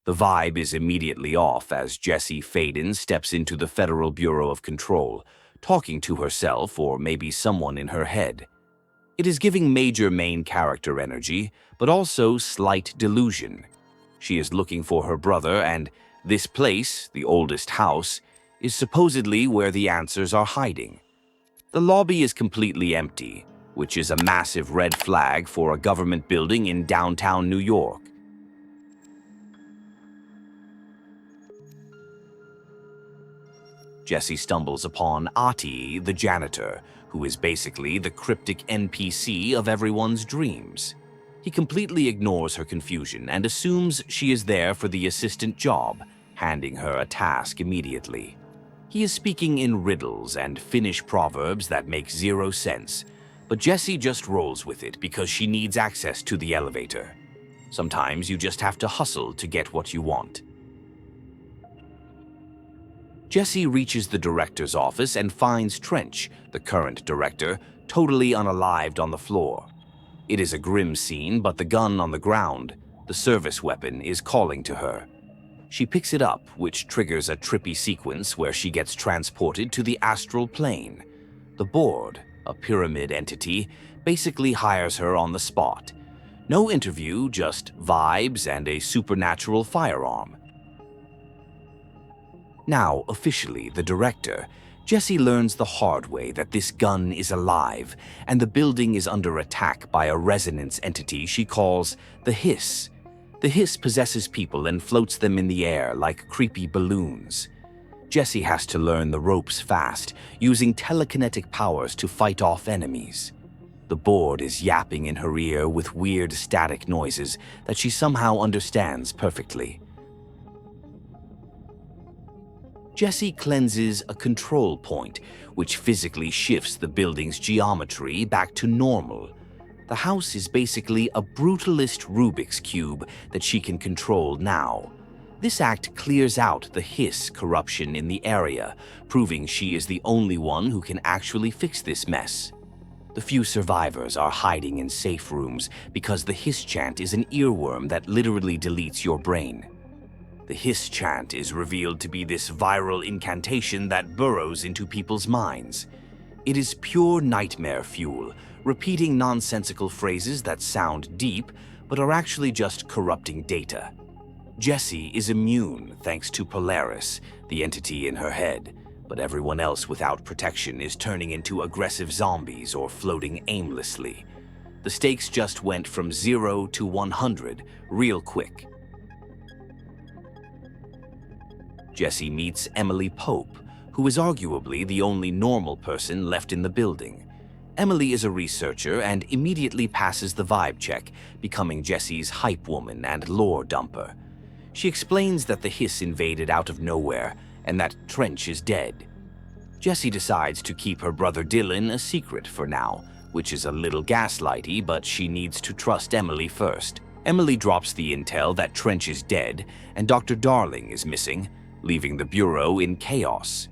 The vibe is immediately off as Jessie Faden steps into the Federal Bureau of Control, talking to herself or maybe someone in her head. It is giving major main character energy, but also slight delusion. She is looking for her brother, and this place, the oldest house, is supposedly where the answers are hiding. The lobby is completely empty, which is a massive red flag for a government building in downtown New York. Jessie stumbles upon Ati, the janitor, who is basically the cryptic NPC of everyone's dreams. He completely ignores her confusion and assumes she is there for the assistant job, handing her a task immediately. He is speaking in riddles and Finnish proverbs that make zero sense, but Jessie just rolls with it because she needs access to the elevator. Sometimes you just have to hustle to get what you want. Jessie reaches the director's office and finds Trench, the current director, totally unalived on the floor. It is a grim scene, but the gun on the ground, the service weapon, is calling to her. She picks it up, which triggers a trippy sequence where she gets transported to the astral plane. The board, a pyramid entity, basically hires her on the spot. No interview, just vibes and a supernatural firearm. Now, officially the director, Jessie learns the hard way that this gun is alive, and the building is under attack by a resonance entity she calls the Hiss. The Hiss possesses people and floats them in the air like creepy balloons. Jessie has to learn the ropes fast, using telekinetic powers to fight off enemies. The board is yapping in her ear with weird static noises that she somehow understands perfectly. Jessie cleanses a control point, which physically shifts the building's geometry back to normal. The house is basically a brutalist Rubik's Cube that she can control now. This act clears out the Hiss corruption in the area, proving she is the only one who can actually fix this mess. The few survivors are hiding in safe rooms because the Hiss chant is an earworm that literally deletes your brain. The Hiss chant is revealed to be this viral incantation that burrows into people's minds. It is pure nightmare fuel, repeating nonsensical phrases that sound deep but are actually just corrupting data. Jessie is immune thanks to Polaris, the entity in her head, but everyone else without protection is turning into aggressive zombies or floating aimlessly. The stakes just went from 0 to 100 real quick. Jessie meets Emily Pope, who is arguably the only normal person left in the building. Emily is a researcher and immediately passes the vibe check, becoming Jessie's hype woman and lore dumper. She explains that the Hiss invaded out of nowhere and that Trench is dead. Jessie decides to keep her brother Dylan a secret for now, which is a little gaslighty, but she needs to trust Emily first. Emily drops the intel that Trench is dead and Dr. Darling is missing, leaving the Bureau in chaos.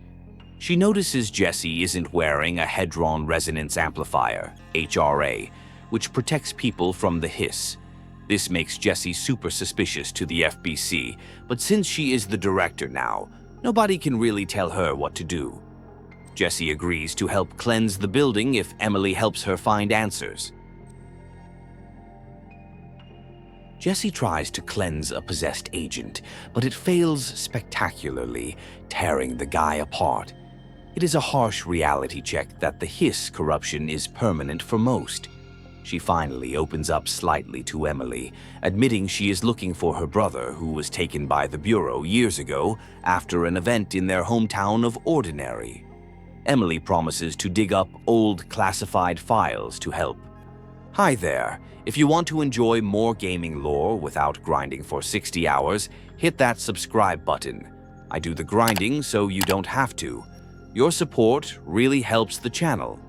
She notices Jessie isn't wearing a Hadron Resonance Amplifier, HRA, which protects people from the Hiss. This makes Jessie super suspicious to the FBC, but since she is the director now, nobody can really tell her what to do. Jessie agrees to help cleanse the building if Emily helps her find answers. Jessie tries to cleanse a possessed agent, but it fails spectacularly, tearing the guy apart. It is a harsh reality check that the Hiss corruption is permanent for most. She finally opens up slightly to Emily, admitting she is looking for her brother who was taken by the Bureau years ago after an event in their hometown of Ordinary. Emily promises to dig up old classified files to help. Hi there. If you want to enjoy more gaming lore without grinding for 60 hours, hit that subscribe button. I do the grinding so you don't have to. Your support really helps the channel.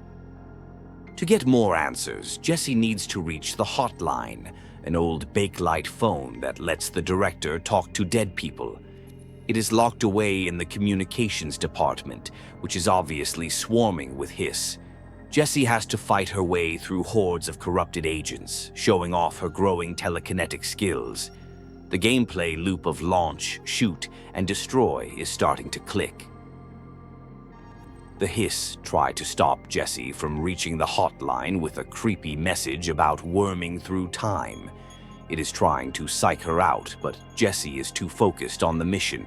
To get more answers, Jessie needs to reach the hotline, an old Bakelite phone that lets the director talk to dead people. It is locked away in the communications department, which is obviously swarming with Hiss. Jessie has to fight her way through hordes of corrupted agents, showing off her growing telekinetic skills. The gameplay loop of launch, shoot, and destroy is starting to click. The hiss try to stop Jessie from reaching the hotline with a creepy message about worming through time. It is trying to psych her out, but Jessie is too focused on the mission.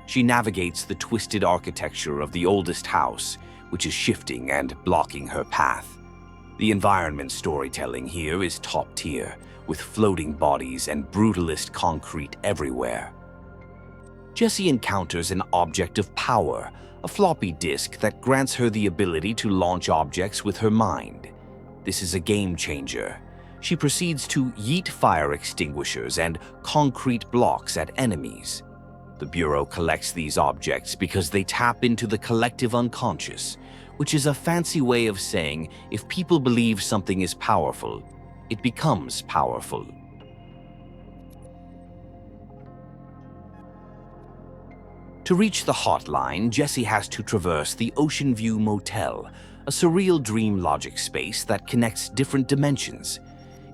She navigates the twisted architecture of the oldest house, which is shifting and blocking her path. The environment storytelling here is top tier, with floating bodies and brutalist concrete everywhere. Jessie encounters an object of power, a floppy disk that grants her the ability to launch objects with her mind. This is a game changer. She proceeds to yeet fire extinguishers and concrete blocks at enemies. The Bureau collects these objects because they tap into the collective unconscious, which is a fancy way of saying if people believe something is powerful, it becomes powerful. To reach the hotline, Jessie has to traverse the Ocean View Motel, a surreal dream logic space that connects different dimensions.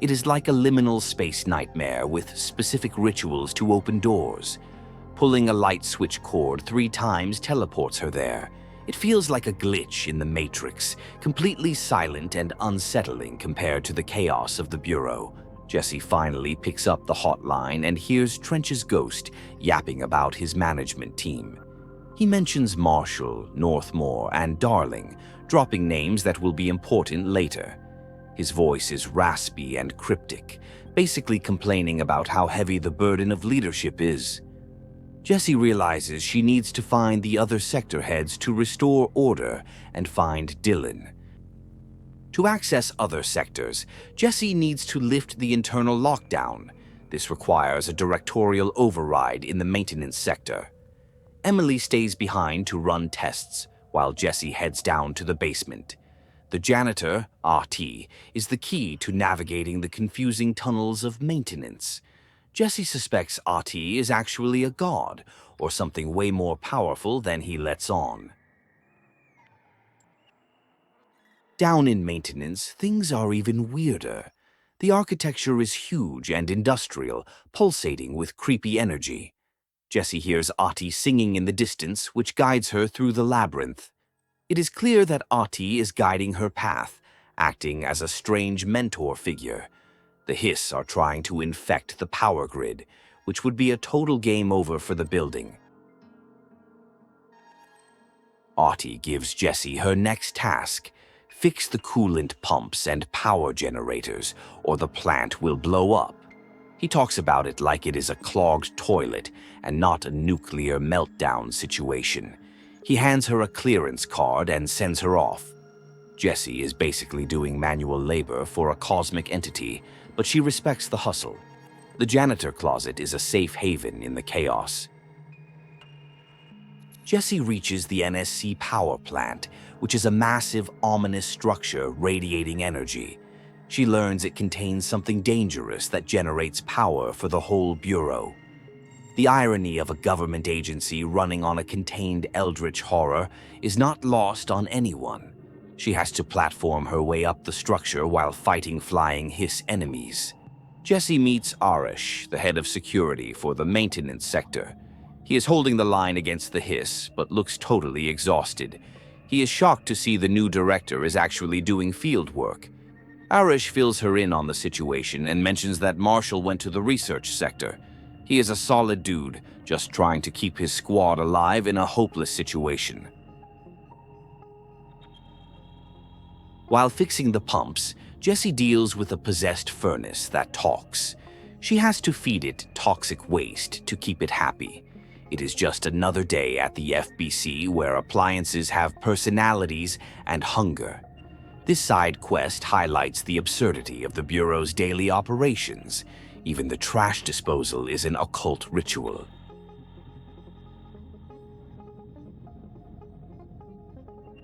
It is like a liminal space nightmare with specific rituals to open doors. Pulling a light switch cord 3 times teleports her there. It feels like a glitch in the Matrix, completely silent and unsettling compared to the chaos of the Bureau. Jessie finally picks up the hotline and hears Trench's ghost yapping about his management team. He mentions Marshall, Northmore, and Darling, dropping names that will be important later. His voice is raspy and cryptic, basically complaining about how heavy the burden of leadership is. Jessie realizes she needs to find the other sector heads to restore order and find Dylan. To access other sectors, Jessie needs to lift the internal lockdown. This requires a directorial override in the maintenance sector. Emily stays behind to run tests, while Jessie heads down to the basement. The janitor, RT, is the key to navigating the confusing tunnels of maintenance. Jessie suspects RT is actually a god, or something way more powerful than he lets on. Down in maintenance, things are even weirder. The architecture is huge and industrial, pulsating with creepy energy. Jessie hears Ati singing in the distance, which guides her through the labyrinth. It is clear that Ati is guiding her path, acting as a strange mentor figure. The Hiss are trying to infect the power grid, which would be a total game over for the building. Ati gives Jessie her next task: fix the coolant pumps and power generators, or the plant will blow up. He talks about it like it is a clogged toilet and not a nuclear meltdown situation. He hands her a clearance card and sends her off. Jessie is basically doing manual labor for a cosmic entity, but she respects the hustle. The janitor closet is a safe haven in the chaos. Jessie reaches the NSC power plant, which is a massive, ominous structure radiating energy. She learns it contains something dangerous that generates power for the whole Bureau. The irony of a government agency running on a contained eldritch horror is not lost on anyone. She has to platform her way up the structure while fighting flying Hiss enemies. Jessie meets Arish, the head of security for the maintenance sector. He is holding the line against the Hiss, but looks totally exhausted. He is shocked to see the new director is actually doing field work. Arish fills her in on the situation and mentions that Marshall went to the research sector. He is a solid dude, just trying to keep his squad alive in a hopeless situation. While fixing the pumps, Jessie deals with a possessed furnace that talks. She has to feed it toxic waste to keep it happy. It is just another day at the FBC where appliances have personalities and hunger. This side quest highlights the absurdity of the Bureau's daily operations. Even the trash disposal is an occult ritual.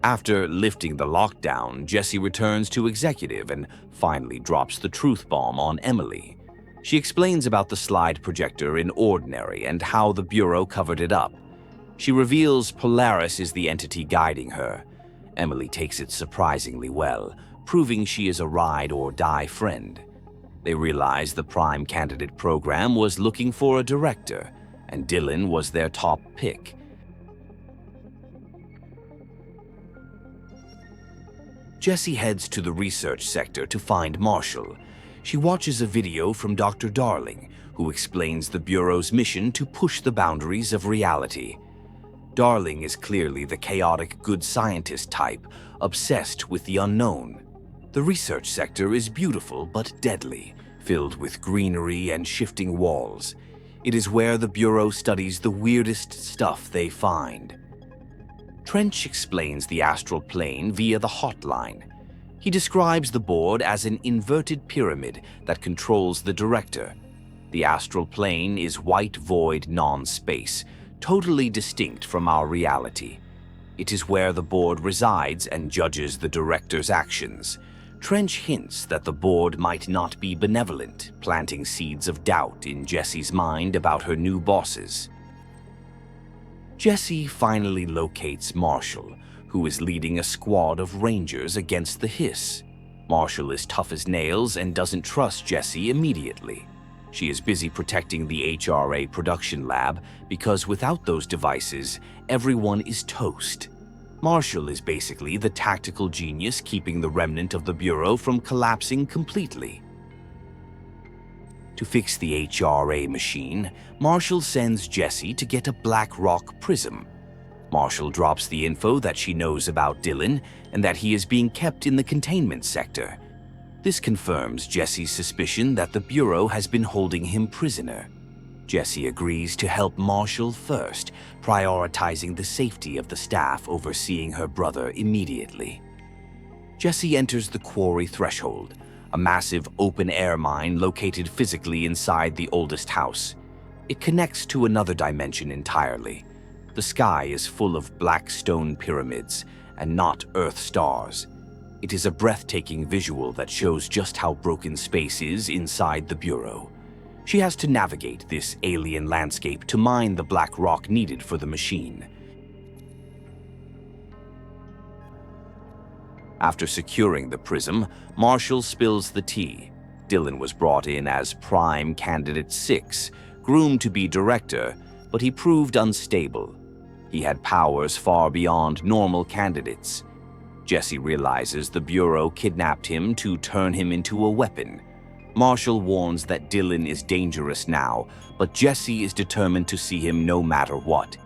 After lifting the lockdown, Jessie returns to Executive and finally drops the truth bomb on Emily. She explains about the slide projector in Ordinary and how the Bureau covered it up. She reveals Polaris is the entity guiding her. Emily takes it surprisingly well, proving she is a ride-or-die friend. They realize the Prime Candidate program was looking for a director, and Dylan was their top pick. Jessie heads to the research sector to find Marshall. She watches a video from Dr. Darling, who explains the Bureau's mission to push the boundaries of reality. Darling is clearly the chaotic good scientist type, obsessed with the unknown. The research sector is beautiful but deadly, filled with greenery and shifting walls. It is where the Bureau studies the weirdest stuff they find. Trench explains the astral plane via the hotline. He describes the board as an inverted pyramid that controls the director. The astral plane is white void non-space, totally distinct from our reality. It is where the board resides and judges the director's actions. Trench hints that the board might not be benevolent, planting seeds of doubt in Jessie's mind about her new bosses. Jessie finally locates Marshall, who is leading a squad of rangers against the Hiss. Marshall is tough as nails and doesn't trust Jessie immediately. She is busy protecting the HRA production lab because without those devices, everyone is toast. Marshall is basically the tactical genius keeping the remnant of the Bureau from collapsing completely. To fix the HRA machine, Marshall sends Jessie to get a black rock prism. Marshall drops the info that she knows about Dylan and that he is being kept in the containment sector. This confirms Jessie's suspicion that the Bureau has been holding him prisoner. Jessie agrees to help Marshall first, prioritizing the safety of the staff overseeing her brother immediately. Jessie enters the quarry threshold, a massive open-air mine located physically inside the oldest house. It connects to another dimension entirely. The sky is full of black stone pyramids and not Earth stars. It is a breathtaking visual that shows just how broken space is inside the Bureau. She has to navigate this alien landscape to mine the black rock needed for the machine. After securing the prism, Marshall spills the tea. Dylan was brought in as Prime Candidate 6, groomed to be director, but he proved unstable. He had powers far beyond normal candidates. Jessie realizes the Bureau kidnapped him to turn him into a weapon. Marshall warns that Dylan is dangerous now, but Jessie is determined to see him no matter what.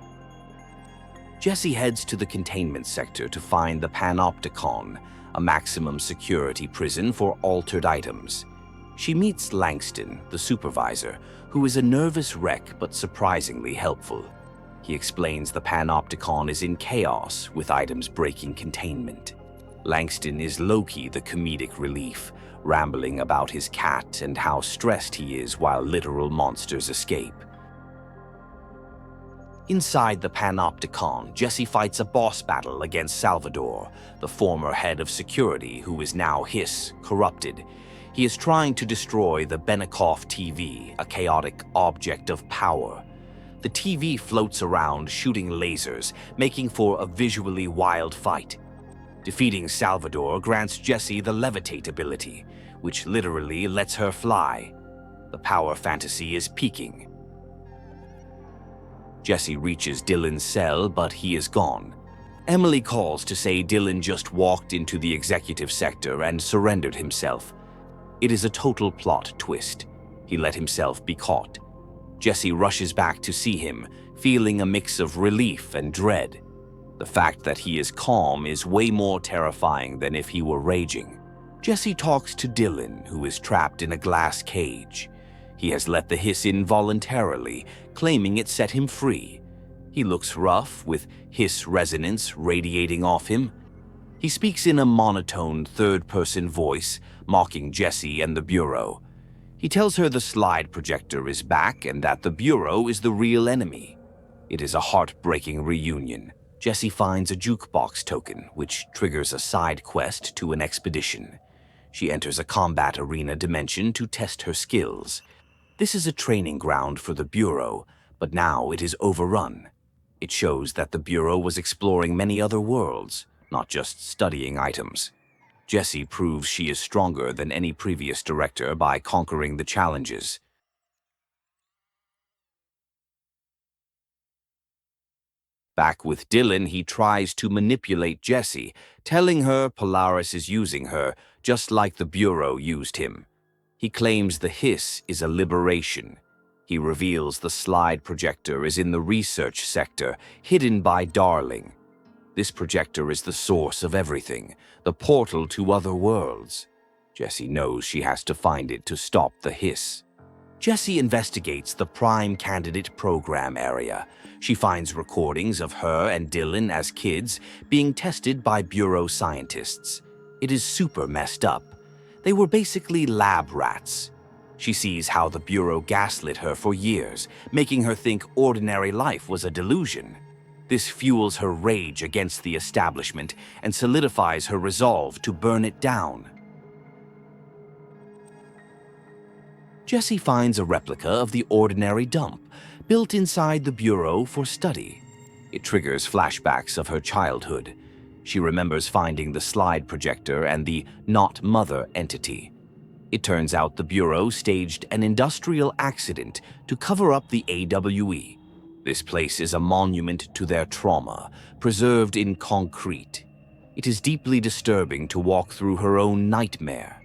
Jessie heads to the containment sector to find the Panopticon, a maximum security prison for altered items. She meets Langston, the supervisor, who is a nervous wreck but surprisingly helpful. He explains the Panopticon is in chaos, with items breaking containment. Langston is low-key the comedic relief, rambling about his cat and how stressed he is while literal monsters escape. Inside the Panopticon, Jessie fights a boss battle against Salvador, the former head of security who is now Hiss, corrupted. He is trying to destroy the Benikoff TV, a chaotic object of power. The TV floats around, shooting lasers, making for a visually wild fight. Defeating Salvador grants Jessie the levitate ability, which literally lets her fly. The power fantasy is peaking. Jessie reaches Dylan's cell, but he is gone. Emily calls to say Dylan just walked into the executive sector and surrendered himself. It is a total plot twist. He let himself be caught. Jessie rushes back to see him, feeling a mix of relief and dread. The fact that he is calm is way more terrifying than if he were raging. Jessie talks to Dylan, who is trapped in a glass cage. He has let the Hiss in voluntarily, claiming it set him free. He looks rough, with Hiss resonance radiating off him. He speaks in a monotone third-person voice, mocking Jessie and the Bureau. He tells her the slide projector is back and that the Bureau is the real enemy. It is a heartbreaking reunion. Jessie finds a jukebox token, which triggers a side quest to an expedition. She enters a combat arena dimension to test her skills. This is a training ground for the Bureau, but now it is overrun. It shows that the Bureau was exploring many other worlds, not just studying items. Jessie proves she is stronger than any previous director by conquering the challenges. Back with Dylan, he tries to manipulate Jessie, telling her Polaris is using her, just like the Bureau used him. He claims the hiss is a liberation. He reveals the slide projector is in the research sector, hidden by Darling. This projector is the source of everything, the portal to other worlds. Jessie knows she has to find it to stop the hiss. Jessie investigates the Prime Candidate Program area. She finds recordings of her and Dylan as kids being tested by Bureau scientists. It is super messed up. They were basically lab rats. She sees how the Bureau gaslit her for years, making her think ordinary life was a delusion. This fuels her rage against the establishment and solidifies her resolve to burn it down. Jessie finds a replica of the ordinary dump, built inside the Bureau for study. It triggers flashbacks of her childhood. She remembers finding the slide projector and the Not Mother entity. It turns out the Bureau staged an industrial accident to cover up the AWE. This place is a monument to their trauma, preserved in concrete. It is deeply disturbing to walk through her own nightmare.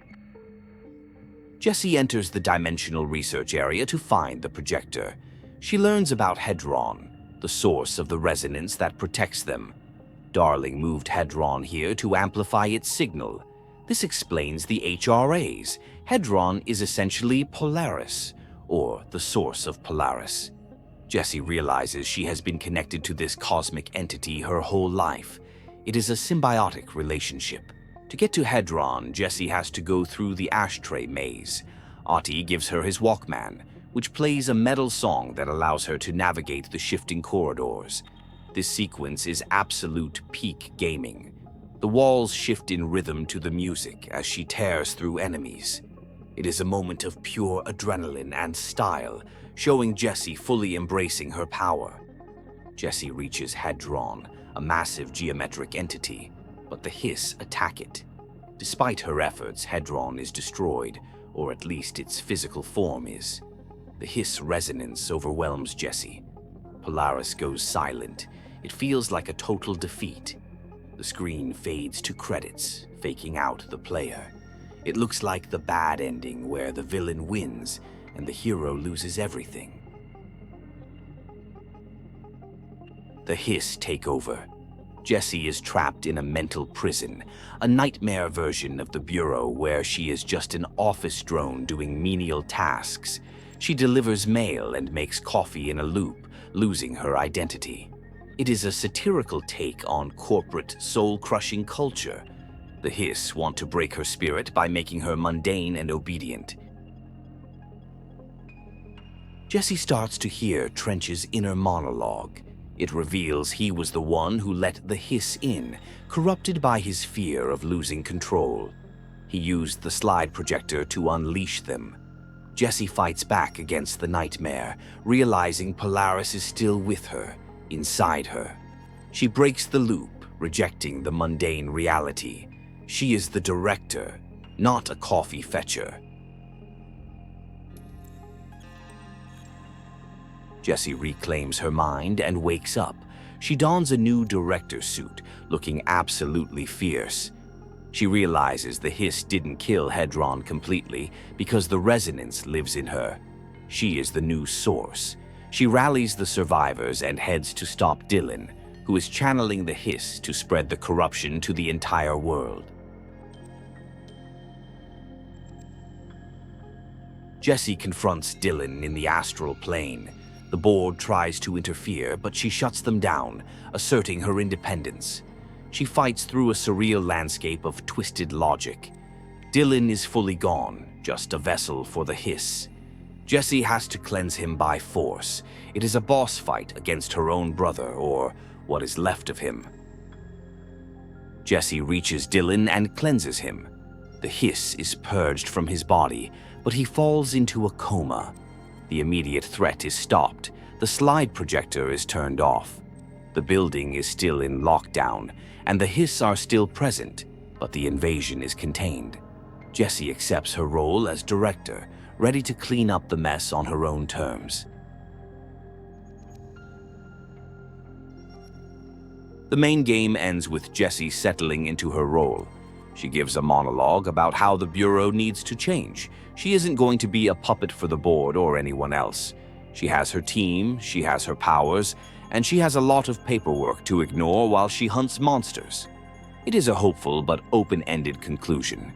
Jessie enters the dimensional research area to find the projector. She learns about Hedron, the source of the resonance that protects them. Darling moved Hedron here to amplify its signal. This explains the HRAs. Hedron is essentially Polaris, or the source of Polaris. Jessie realizes she has been connected to this cosmic entity her whole life. It is a symbiotic relationship. To get to Hedron, Jessie has to go through the Ashtray Maze. Ahti gives her his Walkman, which plays a metal song that allows her to navigate the shifting corridors. This sequence is absolute peak gaming. The walls shift in rhythm to the music as she tears through enemies. It is a moment of pure adrenaline and style, showing Jessie fully embracing her power. Jessie reaches Hedron, a massive geometric entity, but the hiss attack it. Despite her efforts, Hedron is destroyed, or at least its physical form is. The hiss resonance overwhelms Jessie. Polaris goes silent. It feels like a total defeat. The screen fades to credits, faking out the player. It looks like the bad ending where the villain wins and the hero loses everything. The hiss take over. Jessie is trapped in a mental prison, a nightmare version of the Bureau where she is just an office drone doing menial tasks. She delivers mail and makes coffee in a loop, losing her identity. It is a satirical take on corporate, soul-crushing culture. The hiss want to break her spirit by making her mundane and obedient. Jessie starts to hear Trench's inner monologue. It reveals he was the one who let the hiss in, corrupted by his fear of losing control. He used the slide projector to unleash them. Jessie fights back against the nightmare, realizing Polaris is still with her, inside her. She breaks the loop, rejecting the mundane reality. She is the director, not a coffee fetcher. Jessie reclaims her mind and wakes up. She dons a new director suit, looking absolutely fierce. She realizes the hiss didn't kill Hedron completely because the resonance lives in her. She is the new source. She rallies the survivors and heads to stop Dylan, who is channeling the hiss to spread the corruption to the entire world. Jessie confronts Dylan in the astral plane. The board tries to interfere, but she shuts them down, asserting her independence. She fights through a surreal landscape of twisted logic. Dylan is fully gone, just a vessel for the hiss. Jessie has to cleanse him by force. It is a boss fight against her own brother, or what is left of him. Jessie reaches Dylan and cleanses him. The hiss is purged from his body, but he falls into a coma. The immediate threat is stopped. The slide projector is turned off. The building is still in lockdown, and the hiss are still present, but the invasion is contained. Jessie accepts her role as director, ready to clean up the mess on her own terms. The main game ends with Jessie settling into her role. She gives a monologue about how the Bureau needs to change. She isn't going to be a puppet for the board or anyone else. She has her team, she has her powers, and she has a lot of paperwork to ignore while she hunts monsters. It is a hopeful but open-ended conclusion.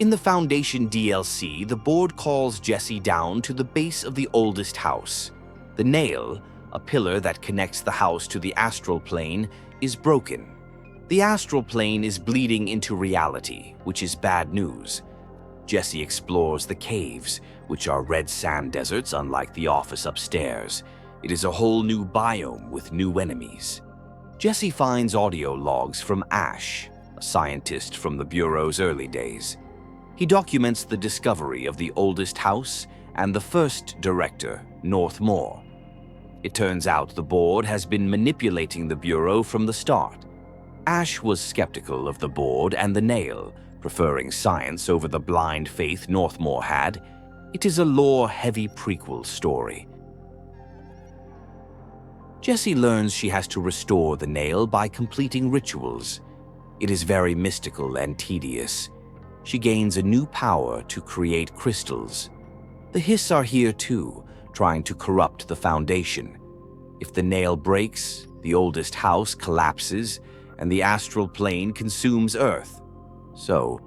In the Foundation DLC, the board calls Jessie down to the base of the oldest house. The nail, a pillar that connects the house to the astral plane, is broken. The astral plane is bleeding into reality, which is bad news. Jessie explores the caves, which are red sand deserts unlike the office upstairs. It is a whole new biome with new enemies. Jessie finds audio logs from Ash, a scientist from the Bureau's early days. He documents the discovery of the oldest house and the first director, Northmore. It turns out the board has been manipulating the Bureau from the start. Ash was skeptical of the board and the nail, preferring science over the blind faith Northmore had. It is a lore-heavy prequel story. Jessie learns she has to restore the nail by completing rituals. It is very mystical and tedious. She gains a new power to create crystals. The Hiss are here too, trying to corrupt the Foundation. If the nail breaks, the oldest house collapses, and the astral plane consumes Earth. So,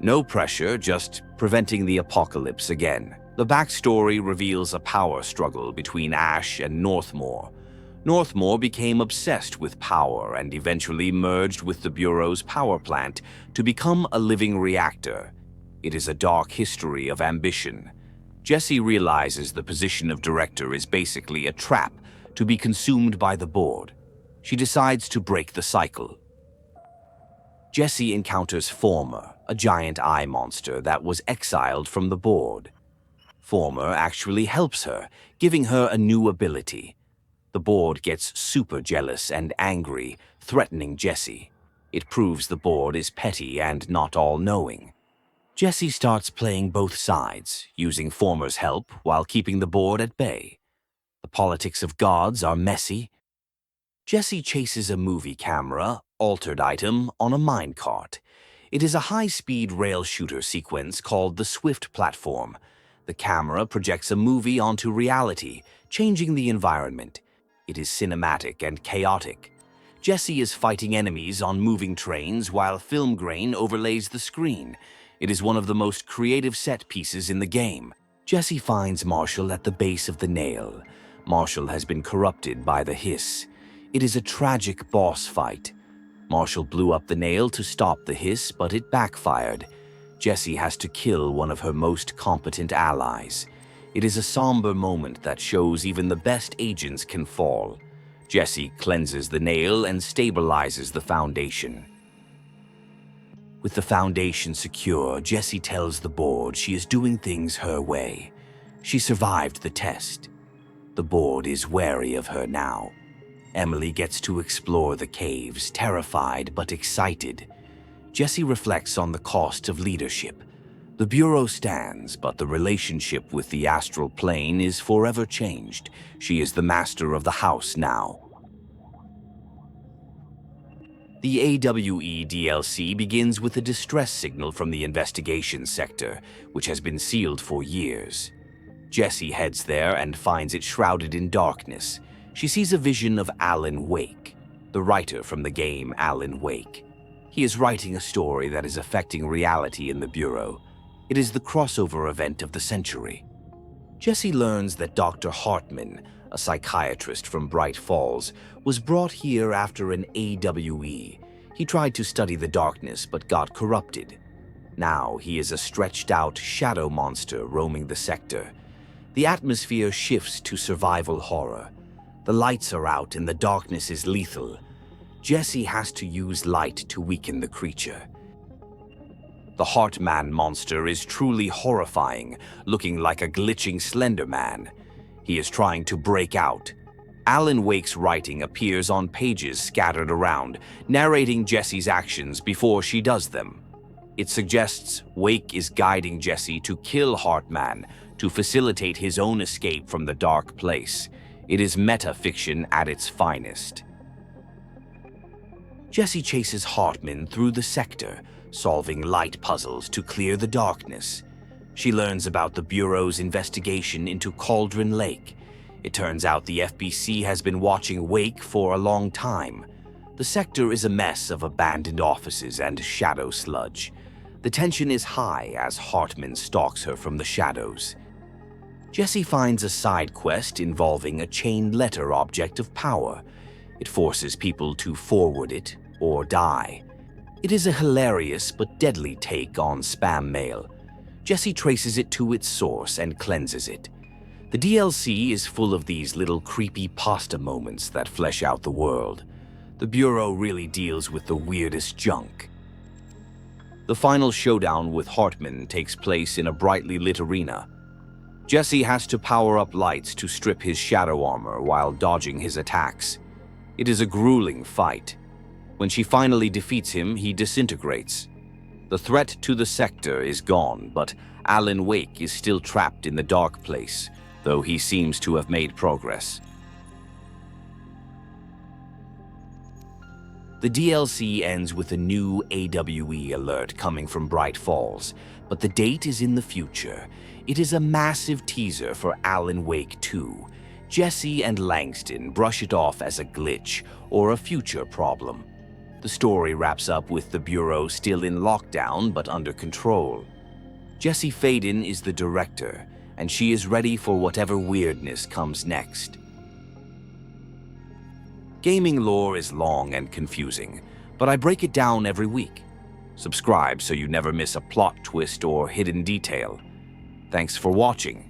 no pressure, just preventing the apocalypse again. The backstory reveals a power struggle between Ash and Northmore. Northmore became obsessed with power and eventually merged with the Bureau's power plant to become a living reactor. It is a dark history of ambition. Jessie realizes the position of director is basically a trap to be consumed by the board. She decides to break the cycle. Jessie encounters Former, a giant eye monster that was exiled from the board. Former actually helps her, giving her a new ability. The board gets super jealous and angry, threatening Jessie. It proves the board is petty and not all-knowing. Jessie starts playing both sides, using Former's help while keeping the board at bay. The politics of gods are messy. Jessie chases a movie camera, altered item, on a minecart. It is a high-speed rail shooter sequence called the Swift Platform. The camera projects a movie onto reality, changing the environment. It is cinematic and chaotic. Jessie is fighting enemies on moving trains while film grain overlays the screen. It is one of the most creative set pieces in the game. Jessie finds Marshall at the base of the nail. Marshall has been corrupted by the Hiss. It is a tragic boss fight. Marshall blew up the nail to stop the Hiss, but it backfired. Jessie has to kill one of her most competent allies. It is a somber moment that shows even the best agents can fall. Jessie cleanses the nail and stabilizes the Foundation. With the Foundation secure, Jessie tells the board she is doing things her way. She survived the test. The board is wary of her now. Emily gets to explore the caves, terrified but excited. Jessie reflects on the cost of leadership. The Bureau stands, but the relationship with the astral plane is forever changed. She is the master of the house now. The AWE DLC begins with a distress signal from the investigation sector, which has been sealed for years. Jessie heads there and finds it shrouded in darkness. She sees a vision of Alan Wake, the writer from the game Alan Wake. He is writing a story that is affecting reality in the Bureau. It is the crossover event of the century. Jessie learns that Dr. Hartman, a psychiatrist from Bright Falls, was brought here after an AWE. He tried to study the darkness but got corrupted. Now he is a stretched-out shadow monster roaming the sector. The atmosphere shifts to survival horror. The lights are out and the darkness is lethal. Jessie has to use light to weaken the creature. The Heartman monster is truly horrifying, looking like a glitching Slender Man. He is trying to break out. Alan Wake's writing appears on pages scattered around, narrating Jesse's actions before she does them. It suggests Wake is guiding Jesse to kill Hartman to facilitate his own escape from the dark place. It is meta-fiction at its finest. Jesse chases Hartman through the sector, solving light puzzles to clear the darkness. She learns about the Bureau's investigation into Cauldron Lake. It turns out the FBC has been watching Wake for a long time. The sector is a mess of abandoned offices and shadow sludge. The tension is high as Hartman stalks her from the shadows. Jesse finds a side quest involving a chain letter object of power. It forces people to forward it or die. It is a hilarious but deadly take on spam mail. Jesse traces it to its source and cleanses it. The DLC is full of these little creepy pasta moments that flesh out the world. The Bureau really deals with the weirdest junk. The final showdown with Hartman takes place in a brightly lit arena. Jesse has to power up lights to strip his shadow armor while dodging his attacks. It is a grueling fight. When she finally defeats him, he disintegrates. The threat to the sector is gone, but Alan Wake is still trapped in the dark place, though he seems to have made progress. The DLC ends with a new AWE alert coming from Bright Falls, but the date is in the future. It is a massive teaser for Alan Wake 2. Jesse and Langston brush it off as a glitch or a future problem. The story wraps up with the Bureau still in lockdown but under control. Jesse Faden is the director, and she is ready for whatever weirdness comes next. Gaming lore is long and confusing, but I break it down every week. Subscribe so you never miss a plot twist or hidden detail. Thanks for watching.